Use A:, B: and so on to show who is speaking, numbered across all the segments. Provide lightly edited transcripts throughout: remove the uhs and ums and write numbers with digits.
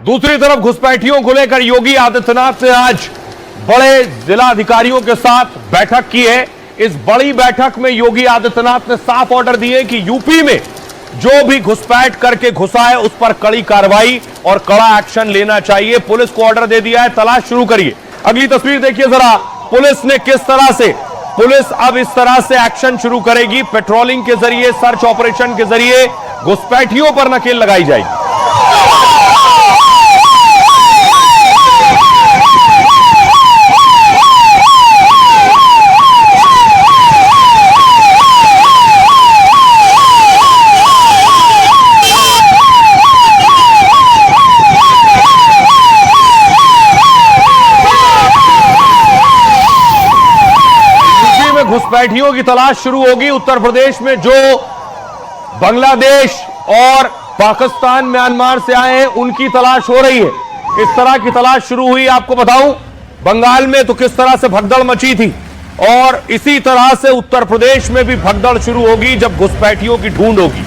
A: दूसरी तरफ घुसपैठियों को लेकर योगी आदित्यनाथ ने आज बड़े जिला अधिकारियों के साथ बैठक की है। इस बड़ी बैठक में योगी आदित्यनाथ ने साफ ऑर्डर दिए कि यूपी में जो भी घुसपैठ करके घुसा है उस पर कड़ी कार्रवाई और कड़ा एक्शन लेना चाहिए। पुलिस को ऑर्डर दे दिया है, तलाश शुरू करिए। अगली तस्वीर देखिए जरा, पुलिस ने किस तरह से, पुलिस अब इस तरह से एक्शन शुरू करेगी। पेट्रोलिंग के जरिए, सर्च ऑपरेशन के जरिए घुसपैठियों पर नकेल लगाई जाएगी। घुसपैठियों की तलाश शुरू होगी। उत्तर प्रदेश में जो बांग्लादेश और पाकिस्तान, म्यांमार से आए हैं उनकी तलाश हो रही है। इस तरह की तलाश शुरू हुई। आपको बताऊं, बंगाल में तो किस तरह से भगदड़ मची थी और इसी तरह से उत्तर प्रदेश में भी भगदड़ शुरू होगी जब घुसपैठियों की ढूंढ होगी।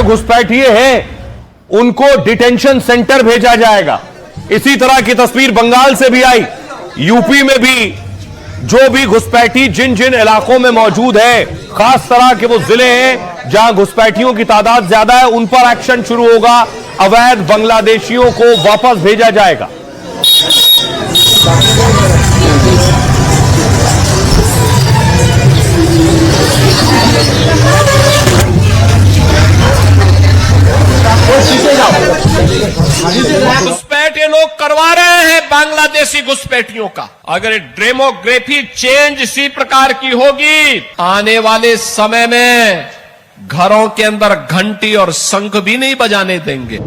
A: घुसपैठिए हैं उनको डिटेंशन सेंटर भेजा जाएगा। इसी तरह की तस्वीर बंगाल से भी आई। यूपी में भी जो भी घुसपैठी जिन जिन इलाकों में मौजूद है, खास तरह के वो जिले हैं जहां घुसपैठियों की तादाद ज्यादा है, उन पर एक्शन शुरू होगा। अवैध बांग्लादेशियों को वापस भेजा जाएगा।
B: घुसपैठ ये लोग करवा रहे हैं बांग्लादेशी घुसपैठियों का। अगर डेमोग्राफी चेंज इसी प्रकार की होगी, आने वाले समय में घरों के अंदर घंटी और शंख भी नहीं बजाने देंगे।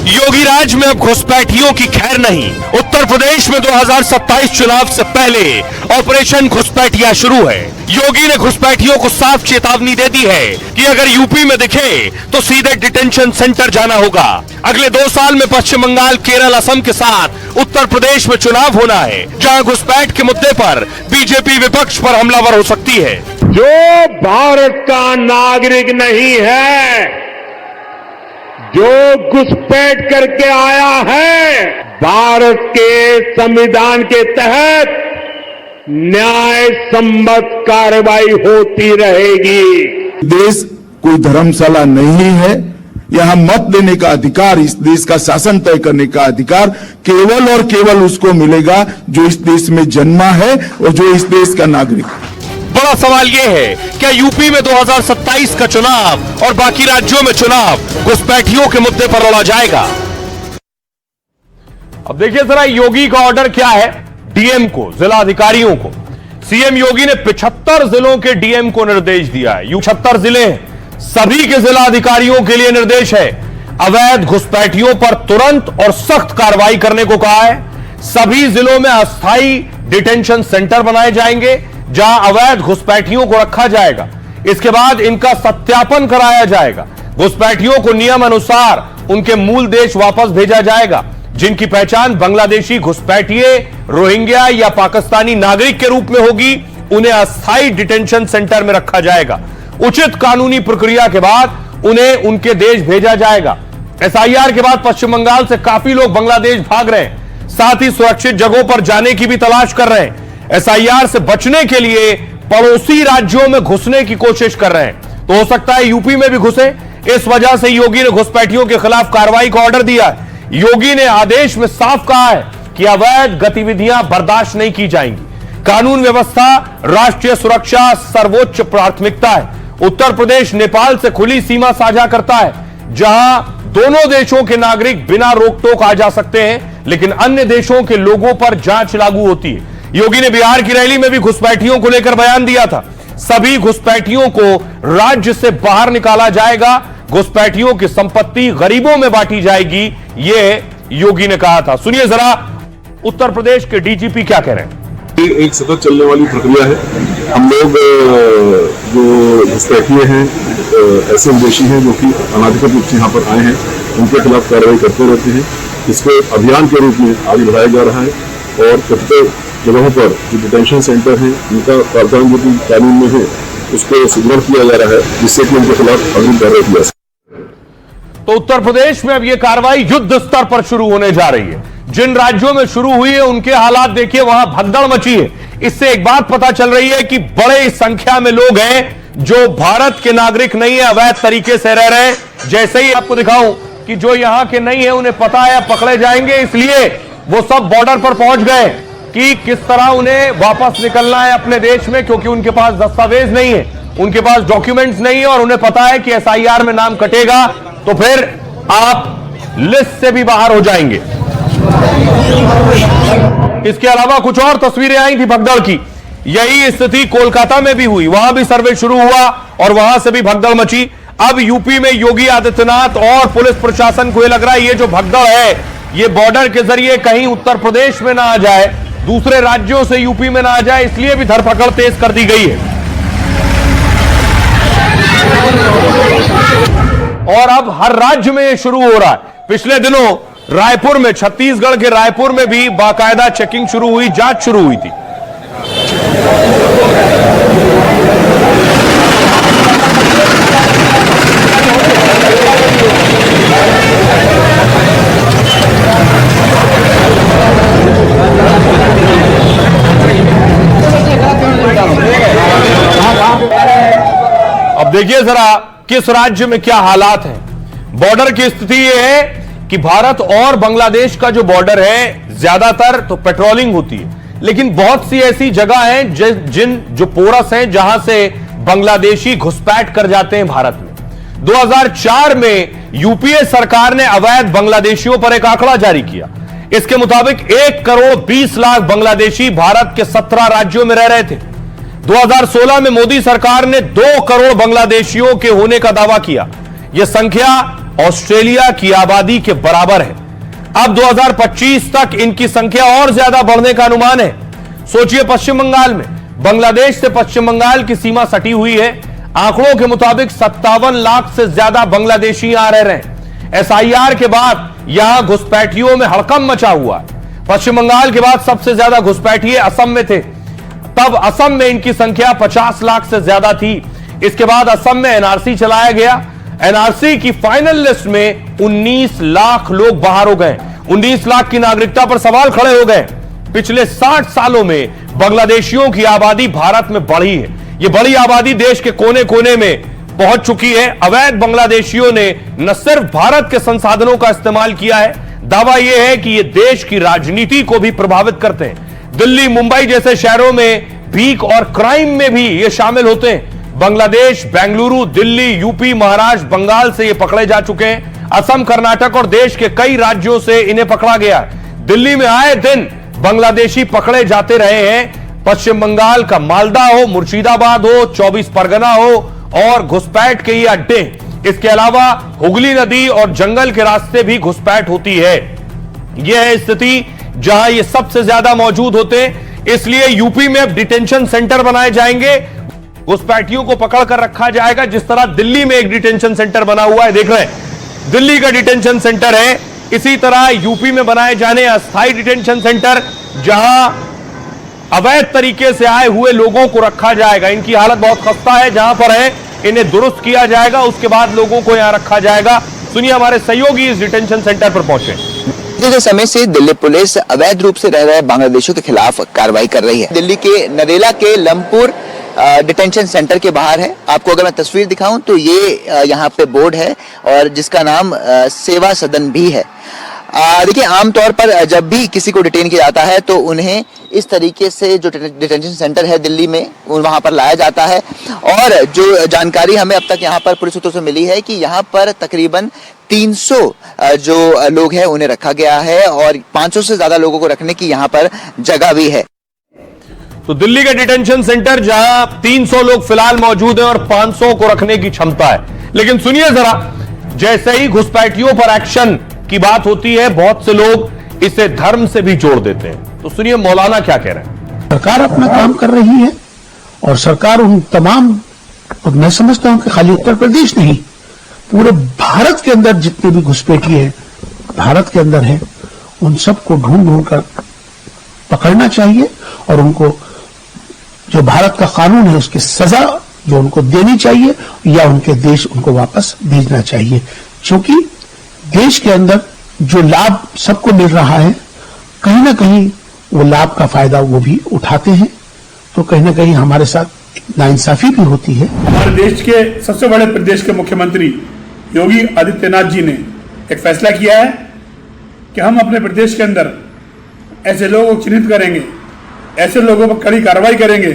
A: योगी राज में अब घुसपैठियों की खैर नहीं। उत्तर प्रदेश में 2027 चुनाव से पहले ऑपरेशन घुसपैठिया शुरू है। योगी ने घुसपैठियों को साफ चेतावनी दे दी है कि अगर यूपी में दिखे तो सीधे डिटेंशन सेंटर जाना होगा। अगले 2 साल में पश्चिम बंगाल, केरल, असम के साथ उत्तर प्रदेश में चुनाव होना है, जहां घुसपैठ के मुद्दे पर बीजेपी विपक्ष पर हमलावर हो सकती है।
C: जो भारत का नागरिक नहीं है, जो घुसपैठ करके आया है, भारत के संविधान के तहत न्याय सम्मत कार्रवाई होती रहेगी।
D: देश कोई धर्मशाला नहीं है। यहाँ मत देने का अधिकार, इस देश का शासन तय करने का अधिकार केवल और केवल उसको मिलेगा जो इस देश में जन्मा है और जो इस देश का नागरिक है।
A: बड़ा सवाल यह है, क्या यूपी में 2027 का चुनाव और बाकी राज्यों में चुनाव घुसपैठियों के मुद्दे पर लड़ा जाएगा? अब देखिए जरा योगी का ऑर्डर क्या है। डीएम को, जिला अधिकारियों को, सीएम योगी ने 75 जिलों के डीएम को निर्देश दिया है। 76 जिले हैं, सभी के जिला अधिकारियों के लिए निर्देश है। अवैध घुसपैठियों पर तुरंत और सख्त कार्रवाई करने को कहा है। सभी जिलों में अस्थायी डिटेंशन सेंटर बनाए जाएंगे जहां अवैध घुसपैठियों को रखा जाएगा। इसके बाद इनका सत्यापन कराया जाएगा। घुसपैठियों को नियम अनुसार उनके मूल देश वापस भेजा जाएगा। जिनकी पहचान बांग्लादेशी घुसपैठिए, रोहिंग्या या पाकिस्तानी नागरिक के रूप में होगी, उन्हें अस्थायी डिटेंशन सेंटर में रखा जाएगा। उचित कानूनी प्रक्रिया के बाद उन्हें उनके देश भेजा जाएगा। एसआईआर के बाद पश्चिम बंगाल से काफी लोग बांग्लादेश भाग रहे हैं, साथ ही सुरक्षित जगहों पर जाने की भी तलाश कर रहे हैं। एसआईआर से बचने के लिए पड़ोसी राज्यों में घुसने की कोशिश कर रहे हैं, तो हो सकता है यूपी में भी घुसे। इस वजह से योगी ने घुसपैठियों के खिलाफ कार्रवाई का ऑर्डर दिया है। योगी ने आदेश में साफ कहा है कि अवैध गतिविधियां बर्दाश्त नहीं की जाएंगी। कानून व्यवस्था, राष्ट्रीय सुरक्षा सर्वोच्च प्राथमिकता है। उत्तर प्रदेश नेपाल से खुली सीमा साझा करता है, जहां दोनों देशों के नागरिक बिना रोक टोक आ जा सकते हैं, लेकिन अन्य देशों के लोगों पर जांच लागू होती है। योगी ने बिहार की रैली में भी घुसपैठियों को लेकर बयान दिया था। सभी घुसपैठियों को राज्य से बाहर निकाला जाएगा। घुसपैठियों की संपत्ति गरीबों में बांटी जाएगी, यह योगी ने कहा था। सुनिए जरा उत्तर प्रदेश के डीजीपी क्या कह रहे हैं।
E: एक सतत चलने वाली प्रक्रिया है। हम लोग जो घुसपैठिए हैं, ऐसे विदेशी हैं जो कि अनाधिकृत रूप से यहाँ पर आए हैं, उनके खिलाफ कार्रवाई करते रहते हैं। इसको अभियान के रूप में आगे बढ़ाया जा रहा है और प्रत्येक जगहों पर जो डिटेंशन सेंटर हैं उनका प्रावधान जो कि कानून में है उसको सुदृढ़ किया जा रहा है जिससे कि उनके खिलाफ अग्रिम कार्रवाई की जा सके।
A: तो उत्तर प्रदेश में अब यह कार्रवाई युद्ध स्तर पर शुरू होने जा रही है। जिन राज्यों में शुरू हुई है उनके हालात देखिए, वहां भगदड़ मची है। इससे एक बात पता चल रही है कि बड़े संख्या में लोग हैं जो भारत के नागरिक नहीं है, अवैध तरीके से रह रहे हैं। जैसे ही आपको दिखाऊं कि जो यहां के नहीं है उन्हें पता है पकड़े जाएंगे, इसलिए वो सब बॉर्डर पर पहुंच गए कि किस तरह उन्हें वापस निकलना है अपने देश में, क्योंकि उनके पास दस्तावेज नहीं है, उनके पास डॉक्यूमेंट्स नहीं है और उन्हें पता है कि एसआईआर में नाम कटेगा तो फिर आप लिस्ट से भी बाहर हो जाएंगे। इसके अलावा कुछ और तस्वीरें आई थी भगदड़ की। यही स्थिति कोलकाता में भी हुई, वहां भी सर्वे शुरू हुआ और वहां से भी भगदड़ मची। अब यूपी में योगी आदित्यनाथ और पुलिस प्रशासन को यह लग रहा है ये जो भगदड़ है ये बॉर्डर के जरिए कहीं उत्तर प्रदेश में ना आ जाए, दूसरे राज्यों से यूपी में ना आ जाए, इसलिए भी धरपकड़ तेज कर दी गई है। और अब हर राज्य में शुरू हो रहा है। पिछले दिनों रायपुर में, छत्तीसगढ़ के रायपुर में भी बाकायदा चेकिंग शुरू हुई, जांच शुरू हुई थी। अब देखिए जरा किस राज्य में क्या हालात हैं। बॉर्डर की स्थिति यह है कि भारत और बांग्लादेश का जो बॉर्डर है ज्यादातर तो पेट्रोलिंग होती है, लेकिन बहुत सी ऐसी जगह हैं जिन जो पोरस हैं जहां से बांग्लादेशी घुसपैठ कर जाते हैं भारत में। 2004 में यूपीए सरकार ने अवैध बांग्लादेशियों पर एक आंकड़ा जारी किया। इसके मुताबिक 1 करोड़ 20 लाख बांग्लादेशी भारत के 17 राज्यों में रह रहे थे। 2016 में मोदी सरकार ने 2 करोड़ बांग्लादेशियों के होने का दावा किया। यह संख्या ऑस्ट्रेलिया की आबादी के बराबर है। अब 2025 तक इनकी संख्या और ज्यादा बढ़ने का अनुमान है। सोचिए, पश्चिम बंगाल में बांग्लादेश से पश्चिम बंगाल की सीमा सटी हुई है। आंकड़ों के मुताबिक 57 लाख से ज्यादा बांग्लादेशी यहां रह रहे हैं। एसआईआर के बाद यहां घुसपैठियों में हड़कंप मचा हुआ है। पश्चिम बंगाल के बाद सबसे ज्यादा घुसपैठिए असम में थे, तब असम में इनकी संख्या 50 लाख से ज्यादा थी। इसके बाद असम में एनआरसी चलाया गया। एनआरसी की फाइनल लिस्ट में 19 लाख लोग बाहर हो गए। 19 लाख की नागरिकता पर सवाल खड़े हो गए। पिछले 60 सालों में बांग्लादेशियों की आबादी भारत में बढ़ी है। यह बड़ी आबादी देश के कोने कोने में पहुंच चुकी है। अवैध बांग्लादेशियों ने न सिर्फ भारत के संसाधनों का इस्तेमाल किया है, दावा यह है कि यह देश की राजनीति को भी प्रभावित करते हैं। दिल्ली, मुंबई जैसे शहरों में भीख और क्राइम में भी ये शामिल होते हैं। बांग्लादेश, बेंगलुरु, दिल्ली, यूपी, महाराष्ट्र, बंगाल से ये पकड़े जा चुके हैं। असम, कर्नाटक और देश के कई राज्यों से इन्हें पकड़ा गया। दिल्ली में आए दिन बांग्लादेशी पकड़े जाते रहे हैं। पश्चिम बंगाल का मालदा हो, मुर्शिदाबाद हो, 24 परगना हो और घुसपैठ के ये अड्डे। इसके अलावा हुगली नदी और जंगल के रास्ते भी घुसपैठ होती है। यह है स्थिति जहां ये सबसे ज्यादा मौजूद होते हैं। इसलिए यूपी में अब डिटेंशन सेंटर बनाए जाएंगे, घुसपैठियों को पकड़ कर रखा जाएगा। जिस तरह दिल्ली में एक डिटेंशन सेंटर बना हुआ है, देख रहे हैं, दिल्ली का डिटेंशन सेंटर है। इसी तरह यूपी में बनाए जाने अस्थायी डिटेंशन सेंटर, जहां अवैध तरीके से आए हुए लोगों को रखा जाएगा। इनकी हालत बहुत खस्ता है, जहां पर है इन्हें दुरुस्त किया जाएगा, उसके बाद लोगों को यहां रखा जाएगा। सुनिए, हमारे सहयोगी इस डिटेंशन सेंटर पर पहुंचे।
F: पिछले समय से दिल्ली पुलिस अवैध रूप से रह रहे बांग्लादेशियों के खिलाफ कार्रवाई कर रही है। दिल्ली के नरेला के लमपुर डिटेंशन सेंटर के बाहर है। आपको अगर मैं तस्वीर दिखाऊं तो ये यहाँ पे बोर्ड है और जिसका नाम सेवा सदन भी है। देखिए, आमतौर पर जब भी किसी को डिटेन किया जाता है तो उन्हें इस तरीके से जो डिटेंशन सेंटर है दिल्ली में वहां पर लाया जाता है। और जो जानकारी हमें अब तक यहाँ पर पुलिस सूत्रों से मिली है कि यहाँ पर तकरीबन 300 जो लोग हैं उन्हें रखा गया है और 500 से ज्यादा लोगों को रखने की यहाँ पर जगह भी है।
A: तो दिल्ली का डिटेंशन सेंटर जहां 300 लोग फिलहाल मौजूद हैं और 500 को रखने की क्षमता है। लेकिन सुनिए जरा, जैसे ही घुसपैठियों पर एक्शन की बात होती है, बहुत से लोग इसे धर्म से भी जोड़ देते हैं। तो सुनिए मौलाना क्या कह रहे हैं।
G: सरकार अपना काम कर रही है और सरकार उन तमाम, मैं समझता हूं कि खाली उत्तर प्रदेश नहीं, पूरे भारत के अंदर जितने भी घुसपैठी है भारत के अंदर है, उन सबको ढूंढ ढूंढ कर पकड़ना चाहिए और उनको जो भारत का कानून है उसकी सजा जो उनको देनी चाहिए या उनके देश उनको वापस भेजना चाहिए, क्योंकि देश के अंदर जो लाभ सबको मिल रहा है कहीं ना कहीं वो लाभ का फायदा वो भी उठाते हैं, तो कहीं ना कहीं हमारे साथ नाइंसाफी भी होती है।
H: हमारे देश के सबसे बड़े प्रदेश के मुख्यमंत्री योगी आदित्यनाथ जी ने एक फैसला किया है कि हम अपने प्रदेश के अंदर ऐसे लोगों को चिन्हित करेंगे, ऐसे लोगों पर कड़ी कार्रवाई करेंगे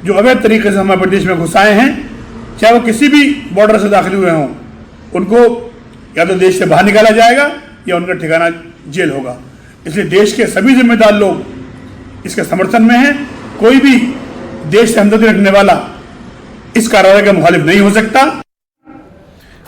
H: जो अवैध तरीके से हमारे प्रदेश में घुसाए हैं, चाहे वो किसी भी बॉर्डर से दाखिल हुए हों, उनको या तो देश से बाहर निकाला जाएगा या उनका ठिकाना जेल होगा। इसलिए देश के सभी जिम्मेदार लोग इसके समर्थन में हैं। कोई भी देश से हमदर्दी रखने वाला इस कार्रवाई का मुखालिफ नहीं हो सकता।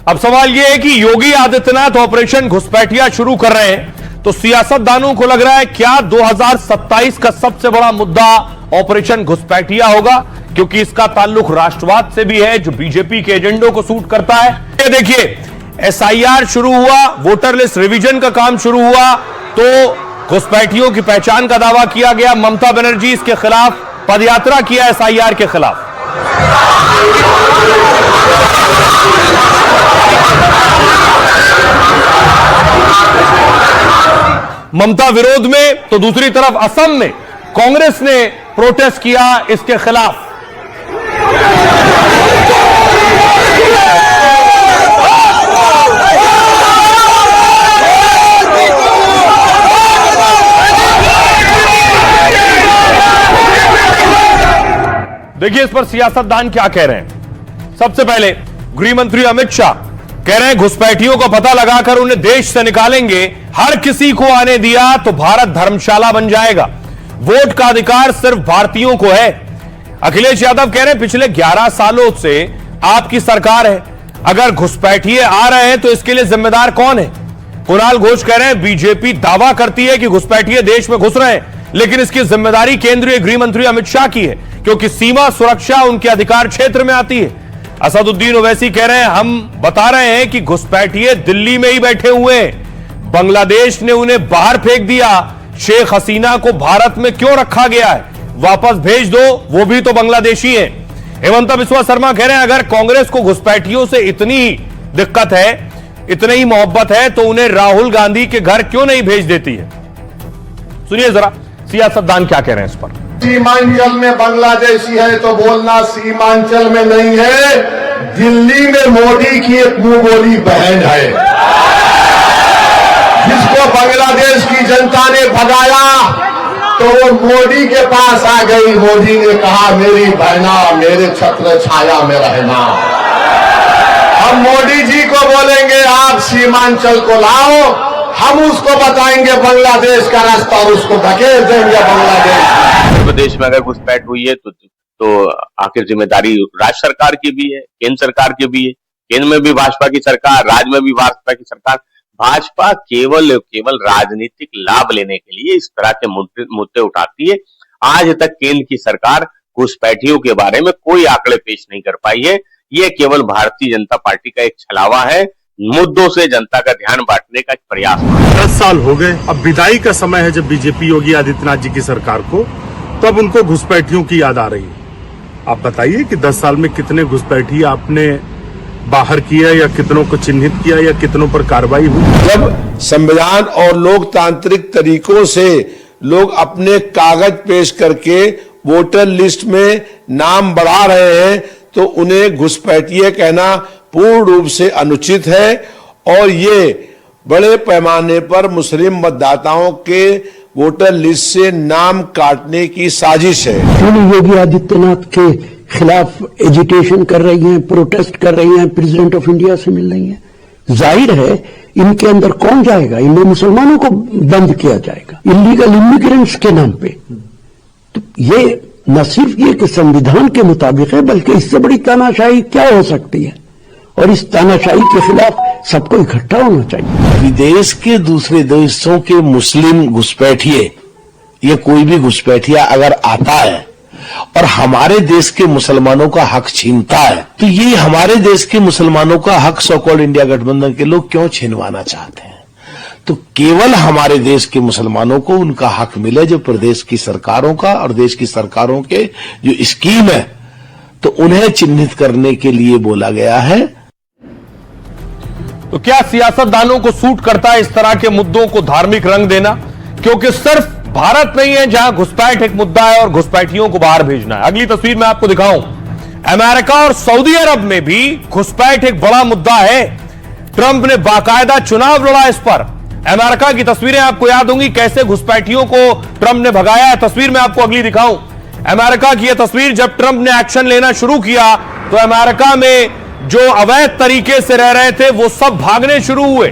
A: अब सवाल यह है कि योगी आदित्यनाथ ऑपरेशन घुसपैठिया शुरू कर रहे हैं, तो सियासतदानों को लग रहा है क्या 2027 का सबसे बड़ा मुद्दा ऑपरेशन घुसपैठिया होगा, क्योंकि इसका ताल्लुक राष्ट्रवाद से भी है जो बीजेपी के एजेंडों को सूट करता है। ये देखिए, एसआईआर शुरू हुआ, वोटर लिस्ट रिवीजन का काम शुरू हुआ, तो घुसपैठियों की पहचान का दावा किया गया। ममता बनर्जी इसके खिलाफ पदयात्रा किया एसआईआर के खिलाफ। ममता विरोध में, तो दूसरी तरफ असम में कांग्रेस ने प्रोटेस्ट किया इसके खिलाफ। देखिए इस पर सियासतदान क्या कह रहे हैं। सबसे पहले गृह मंत्री अमित शाह कह रहे हैं घुसपैठियों को पता लगाकर उन्हें देश से निकालेंगे, हर किसी को आने दिया तो भारत धर्मशाला बन जाएगा, वोट का अधिकार सिर्फ भारतीयों को है। अखिलेश यादव कह रहे हैं पिछले 11 सालों से आपकी सरकार है, अगर घुसपैठिए आ रहे हैं तो इसके लिए जिम्मेदार कौन है। कुणाल घोष कह रहे हैं बीजेपी दावा करती है कि घुसपैठिए देश में घुस रहे हैं, लेकिन इसकी जिम्मेदारी केंद्रीय गृह मंत्री अमित शाह की है, क्योंकि सीमा सुरक्षा उनके अधिकार क्षेत्र में आती है। असदुद्दीन ओवैसी कह रहे हैं हम बता रहे हैं कि घुसपैठिए दिल्ली में ही बैठे हुए हैं, बांग्लादेश ने उन्हें बाहर फेंक दिया, शेख हसीना को भारत में क्यों रखा गया है, वापस भेज दो, वो भी तो बांग्लादेशी है। हेमंत बिस्वा शर्मा कह रहे हैं अगर कांग्रेस को घुसपैठियों से इतनी दिक्कत है, इतनी ही मोहब्बत है, तो उन्हें राहुल गांधी के घर क्यों नहीं भेज देती है। सुनिए जरा सियासतदान क्या कह रहे हैं इस पर।
I: सीमांचल में बांग्लादेशी है तो बोलना सीमांचल में नहीं है, दिल्ली में मोदी की एक मुंह बोली बहन है, जिसको बांग्लादेश की जनता ने भगाया तो वो मोदी के पास आ गई। मोदी ने कहा मेरी बहना मेरे छत्र छाया में रहना। हम मोदी जी को बोलेंगे आप सीमांचल को लाओ, हम उसको बताएंगे बांग्लादेश का रास्ता और उसको धकेल देंगे बांग्लादेश।
J: प्रदेश में अगर घुसपैठ हुई है तो आखिर जिम्मेदारी राज्य सरकार की भी है, केंद्र सरकार की भी है। केंद्र में भी भाजपा की सरकार, राज्य में भी भाजपा की सरकार। भाजपा केवल राजनीतिक लाभ लेने के लिए इस तरह के मुद्दे उठाती है। आज तक केंद्र की सरकार घुसपैठियों के बारे में कोई आंकड़े पेश नहीं कर पाई है। ये केवल भारतीय जनता पार्टी का एक छलावा है, मुद्दों से जनता का ध्यान बांटने का एक प्रयास।
K: 10 साल हो गए, अब विदाई का समय है जब बीजेपी योगी आदित्यनाथ जी की सरकार को, तब उनको घुसपैठियों की याद आ रही है। आप बताइए कि 10 साल में कितने घुसपैठी आपने बाहर किया या कितनों को चिन्हित किया या कितनों पर कार्रवाई हुई।
D: जब संविधान और लोकतांत्रिक तरीकों से लोग अपने कागज पेश करके वोटर लिस्ट में नाम बढ़ा रहे हैं तो उन्हें घुसपैठिए कहना पूर्ण रूप से अनुचित है और ये बड़े पैमाने पर मुस्लिम मतदाताओं के वोटर लिस्ट से नाम काटने की साजिश है।
G: योगी आदित्यनाथ के खिलाफ एजिटेशन कर रही हैं, प्रोटेस्ट कर रही हैं, प्रेसिडेंट ऑफ इंडिया से मिल रही हैं। जाहिर है इनके अंदर कौन जाएगा, इनमें मुसलमानों को बंद किया जाएगा इलीगल इमिग्रेंट्स के नाम पे। तो ये न सिर्फ ये कि संविधान के मुताबिक है, बल्कि इससे बड़ी तानाशाही क्या हो सकती है, और इस तानाशाही के खिलाफ सबको इकट्ठा होना चाहिए।
I: विदेश के दूसरे देशों के मुस्लिम घुसपैठिए या कोई भी घुसपैठिया अगर आता है और हमारे देश के मुसलमानों का हक छीनता है, तो ये हमारे देश के मुसलमानों का हक सो कॉल्ड इंडिया गठबंधन के लोग क्यों छीनवाना चाहते हैं।
L: तो केवल हमारे देश के मुसलमानों को उनका हक मिले जो प्रदेश की सरकारों का और देश की सरकारों के जो स्कीम है तो उन्हें चिन्हित करने के लिए बोला गया है।
A: तो क्या सियासतदानों को सूट करता है इस तरह के मुद्दों को धार्मिक रंग देना? क्योंकि सिर्फ भारत नहीं है जहां घुसपैठ एक मुद्दा है और घुसपैठियों को बाहर भेजना है। अगली तस्वीर में आपको दिखाऊं, अमेरिका और सऊदी अरब में भी घुसपैठ एक बड़ा मुद्दा है। ट्रंप ने बाकायदा चुनाव लड़ा इस पर। अमेरिका की तस्वीरें आपको याद होंगी, कैसे घुसपैठियों को ट्रंप ने भगाया है। तस्वीर में आपको अगली दिखाऊं, अमेरिका की यह तस्वीर। जब ट्रंप ने एक्शन लेना शुरू किया तो अमेरिका में जो अवैध तरीके से रह रहे थे वो सब भागने शुरू हुए।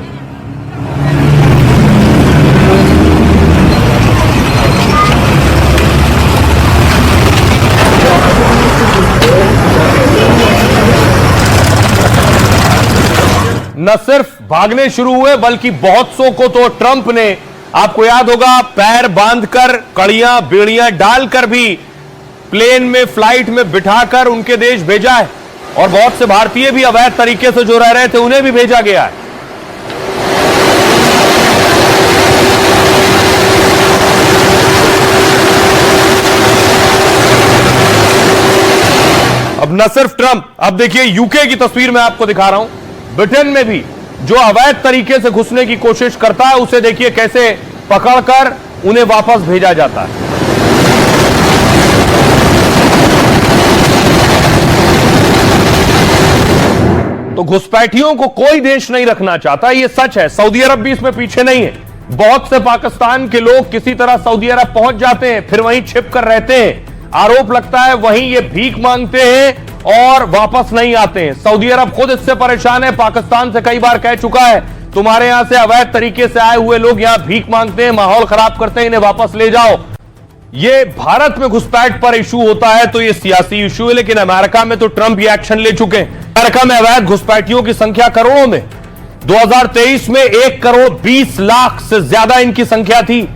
A: न सिर्फ भागने शुरू हुए बल्कि बहुत सौ को तो ट्रंप ने, आपको याद होगा, पैर बांधकर कड़ियां बेड़ियां डालकर भी प्लेन में फ्लाइट में बिठाकर उनके देश भेजा है। और बहुत से भारतीय भी अवैध तरीके से जो रह रहे थे उन्हें भी भेजा गया है। अब न सिर्फ ट्रंप, अब देखिए यूके की तस्वीर मैं आपको दिखा रहा हूं। ब्रिटेन में भी जो अवैध तरीके से घुसने की कोशिश करता है उसे देखिए कैसे पकड़कर उन्हें वापस भेजा जाता है। तो घुसपैठियों को कोई देश नहीं रखना चाहता, यह सच है। सऊदी अरब भी इसमें पीछे नहीं है। बहुत से पाकिस्तान के लोग किसी तरह सऊदी अरब पहुंच जाते हैं, फिर वहीं छिप कर रहते हैं। आरोप लगता है वहीं ये भीख मांगते हैं और वापस नहीं आते हैं। सऊदी अरब खुद इससे परेशान है, पाकिस्तान से कई बार कह चुका है तुम्हारे यहां से अवैध तरीके से आए हुए लोग यहां भीख मांगते हैं, माहौल खराब करते हैं, इन्हें वापस ले जाओ। ये भारत में घुसपैठ पर इशू होता है तो ये सियासी इशू है, लेकिन अमेरिका में तो ट्रंप ये एक्शन ले चुके हैं। अमेरिका में अवैध घुसपैठियों की संख्या करोड़ों में, 2023 में 1 करोड़ 20 लाख से ज्यादा इनकी संख्या थी।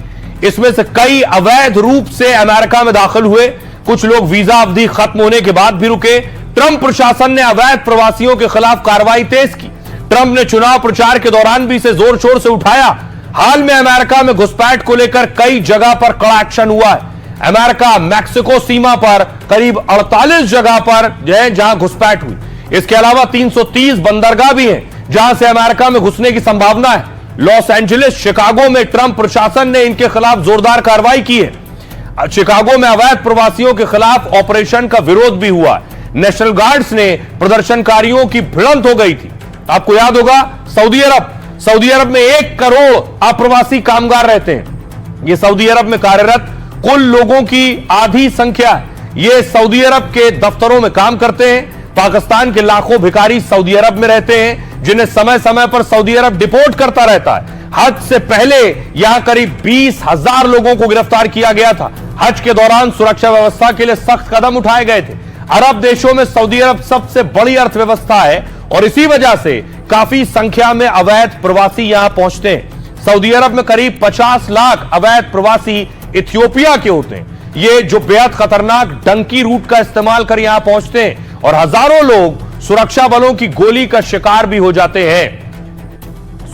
A: इसमें से कई अवैध रूप से अमेरिका में दाखिल हुए, कुछ लोग वीजा अवधि खत्म होने के बाद भी रुके। ट्रंप प्रशासन ने अवैध प्रवासियों के खिलाफ कार्रवाई तेज की। ट्रंप ने चुनाव प्रचार के दौरान भी इसे जोर शोर से उठाया। हाल में अमेरिका में घुसपैठ को लेकर कई जगह पर कड़ा एक्शन हुआ है। अमेरिका मैक्सिको सीमा पर करीब 48 जगह पर जहां घुसपैठ हुई। इसके अलावा 330 बंदरगाह भी हैं जहां से अमेरिका में घुसने की संभावना है। लॉस एंजलिस, शिकागो में ट्रंप प्रशासन ने इनके खिलाफ जोरदार कार्रवाई की है। शिकागो में अवैध प्रवासियों के खिलाफ ऑपरेशन का विरोध भी हुआ है। नेशनल गार्ड्स ने प्रदर्शनकारियों की भिड़ंत हो गई थी। आपको याद होगा सऊदी अरब में 1 करोड़ अप्रवासी कामगार रहते हैं। ये सऊदी अरब में कार्यरत कुल लोगों की आधी संख्या है। ये सऊदी अरब के दफ्तरों में काम करते हैं। पाकिस्तान के लाखों भिखारी सऊदी अरब में रहते हैं, जिन्हें समय समय पर सऊदी अरब डिपोर्ट करता रहता है। हज से पहले यहां करीब 20,000 लोगों को गिरफ्तार किया गया था। हज के दौरान सुरक्षा व्यवस्था के लिए सख्त कदम उठाए गए थे। अरब देशों में सऊदी अरब सबसे बड़ी अर्थव्यवस्था है और इसी वजह से काफी संख्या में अवैध प्रवासी यहां पहुंचते हैं। सऊदी अरब में करीब 50 लाख अवैध प्रवासी इथियोपिया के होते हैं। ये जो बेहद खतरनाक डंकी रूट का इस्तेमाल कर यहां पहुंचते हैं और हजारों लोग सुरक्षा बलों की गोली का शिकार भी हो जाते हैं।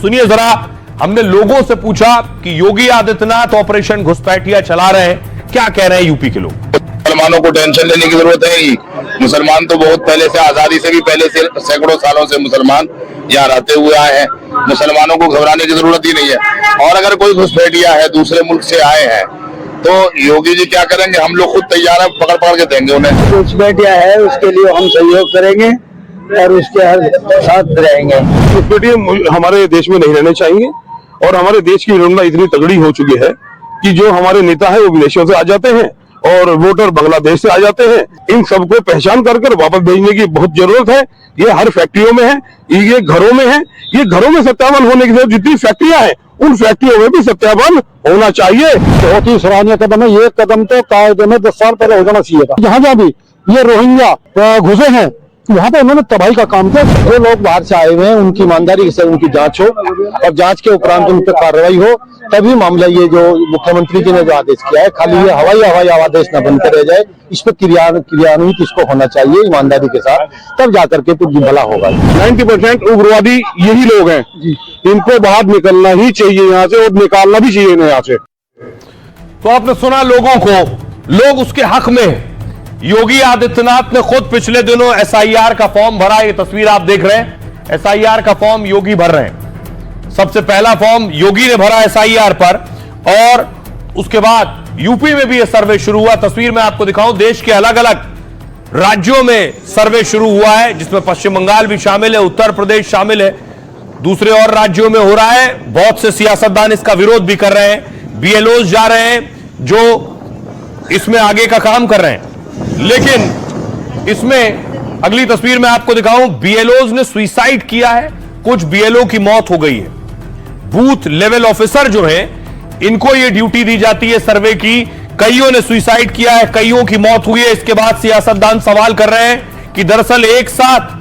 A: सुनिए जरा, हमने लोगों से पूछा कि योगी आदित्यनाथ ऑपरेशन घुसपैठिया चला रहे हैं, क्या कह रहे हैं यूपी के लोग।
M: मुसलमानों को टेंशन लेने की जरूरत है ही। मुसलमान तो बहुत पहले से, आजादी से भी पहले से सैकड़ों सालों से मुसलमान यहाँ रहते हुए आए हैं। मुसलमानों को घबराने की जरूरत ही नहीं है। और अगर कोई घुसपैठिया है, दूसरे मुल्क से आए हैं, तो योगी जी क्या करेंगे? हम लोग खुद तैयार हैं, पकड़ पकड़ के देंगे उन्हें।
N: घुसपैठिया है उसके लिए हम सहयोग करेंगे और उसके साथ रहेंगे।
E: घुसपैठिए हमारे देश में नहीं रहने चाहिए और हमारे देश की विडंबना इतनी तगड़ी हो चुकी है कि जो हमारे नेता है वो विदेशों से आ जाते हैं और वोटर बांग्लादेश से आ जाते हैं। इन सबको पहचान कर वापस भेजने की बहुत जरूरत है। ये हर फैक्ट्रियों में है, ये घरों में है। ये घरों में सत्यापन होने के साथ जितनी फैक्ट्रियां हैं उन फैक्ट्रियों में भी सत्यापन होना चाहिए।
N: बहुत ही सराहनीय कदम है। ये कदम तो कायदे में 10 साल पहले हो जाना चाहिए था। जहाँ जहाँ भी ये रोहिंग्या घुसे हैं वहाँ पे उन्होंने तबाही का काम किया। जो लोग बाहर से आए हुए हैं उनकी ईमानदारी से उनकी जांच हो और जांच के उपरांत उन पर कार्रवाई हो, तभी मामला ये जो मुख्यमंत्री जी ने जो आदेश किया है, खाली ये हवाई आदेश न बनकर रह जाए, इस पर क्रियान्वित इसको होना चाहिए ईमानदारी के साथ, तब जाकर के कुछ भला होगा।
C: 90% उग्रवादी यही लोग हैं, इनको बाहर निकलना ही चाहिए यहाँ से और निकालना भी चाहिए इन्हें यहाँ से।
A: तो आपने सुना लोगों को, लोग उसके हक में हैं। योगी आदित्यनाथ ने खुद पिछले दिनों एसआईआर का फॉर्म भरा। ये तस्वीर आप देख रहे हैं, एसआईआर का फॉर्म योगी भर रहे हैं। सबसे पहला फॉर्म योगी ने भरा एसआईआर पर, और उसके बाद यूपी में भी यह सर्वे शुरू हुआ। तस्वीर में आपको दिखाऊं, देश के अलग अलग राज्यों में सर्वे शुरू हुआ है, जिसमें पश्चिम बंगाल भी शामिल है, उत्तर प्रदेश शामिल है, दूसरे और राज्यों में हो रहा है। बहुत से सियासतदान इसका विरोध भी कर रहे हैं, बीएलओ जा रहे हैं जो इसमें आगे का काम कर रहे हैं। लेकिन इसमें अगली तस्वीर में आपको दिखाऊं, बीएलओज ने सुसाइड किया है, कुछ बीएलओ की मौत हो गई है। बूथ लेवल ऑफिसर जो है, इनको यह ड्यूटी दी जाती है सर्वे की, कईयों ने सुसाइड किया है, कईयों की मौत हुई है। इसके बाद सियासतदान सवाल कर रहे हैं कि दरअसल एक साथ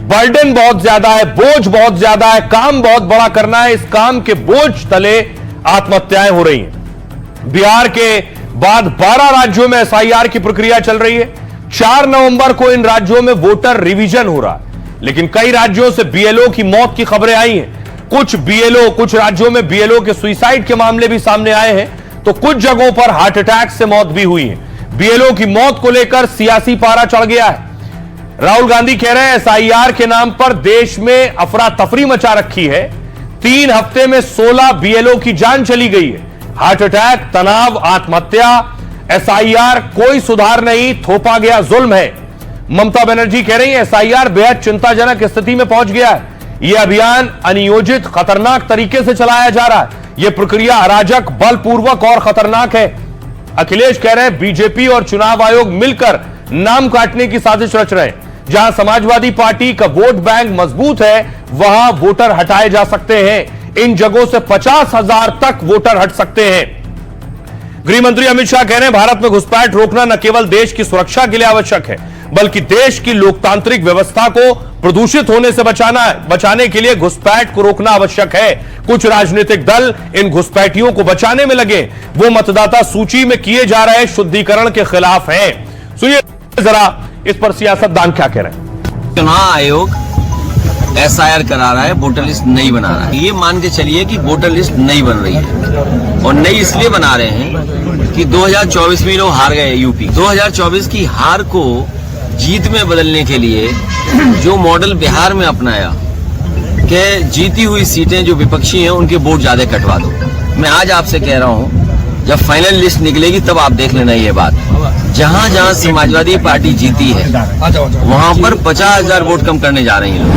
A: बर्डन बहुत ज्यादा है, बोझ बहुत ज्यादा है, काम बहुत बड़ा करना है, इस काम के बोझ तले आत्महत्याएं हो रही हैं। बिहार के बाद 12 राज्यों में एसआईआर की प्रक्रिया चल रही है। 4 नवंबर को इन राज्यों में वोटर रिवीजन हो रहा है, लेकिन कई राज्यों से बीएलओ की मौत की खबरें आई हैं। कुछ राज्यों में बीएलओ के सुसाइड के मामले भी सामने आए हैं, तो कुछ जगहों पर हार्ट अटैक से मौत भी हुई है। बीएलओ की मौत को लेकर सियासी पारा चढ़ गया है। राहुल गांधी कह रहे हैं एसआईआर के नाम पर देश में अफरा तफरी मचा रखी है। 3 हफ्ते में 16 बीएलओ की जान चली गई है। हार्ट अटैक, तनाव, आत्महत्या, एसआईआर कोई सुधार नहीं, थोपा गया जुल्म है। ममता बनर्जी कह रही है एसआईआर बेहद चिंताजनक स्थिति में पहुंच गया है। यह अभियान अनियोजित, खतरनाक तरीके से चलाया जा रहा है। यह प्रक्रिया अराजक, बलपूर्वक और खतरनाक है। अखिलेश कह रहे हैं बीजेपी और चुनाव आयोग मिलकर नाम काटने की साजिश रच रहे हैं। जहां समाजवादी पार्टी का वोट बैंक मजबूत है, वहां वोटर हटाए जा सकते हैं। इन जगहों से 50,000 तक वोटर हट सकते हैं। गृह मंत्री अमित शाह कह रहे हैं भारत में घुसपैठ रोकना न केवल देश की सुरक्षा के लिए आवश्यक है, बल्कि देश की लोकतांत्रिक व्यवस्था को प्रदूषित होने से बचाने के लिए घुसपैठ को रोकना आवश्यक है। कुछ राजनीतिक दल इन घुसपैठियों को बचाने में लगे, वो मतदाता सूची में किए जा रहे शुद्धिकरण के खिलाफ हैं। सुनिए जरा इस पर सियासतदान क्या कह रहे हैं।
O: चुनाव आयोग एसआईआर करा रहा है, वोटर लिस्ट नहीं बना रहा है। ये मान के चलिए कि वोटर लिस्ट नहीं बन रही है, और नई इसलिए बना रहे हैं कि 2024 में लोग हार गए यूपी। 2024 की हार को जीत में बदलने के लिए जो मॉडल बिहार में अपनाया कि जीती हुई सीटें जो विपक्षी हैं उनके वोट ज्यादा कटवा दो। मैं आज आपसे कह रहा हूं, जब फाइनल लिस्ट निकलेगी तब आप देख लेना ये बात। जहां जहां समाजवादी पार्टी जीती है वहां पर 50,000 वोट कम करने जा रही है।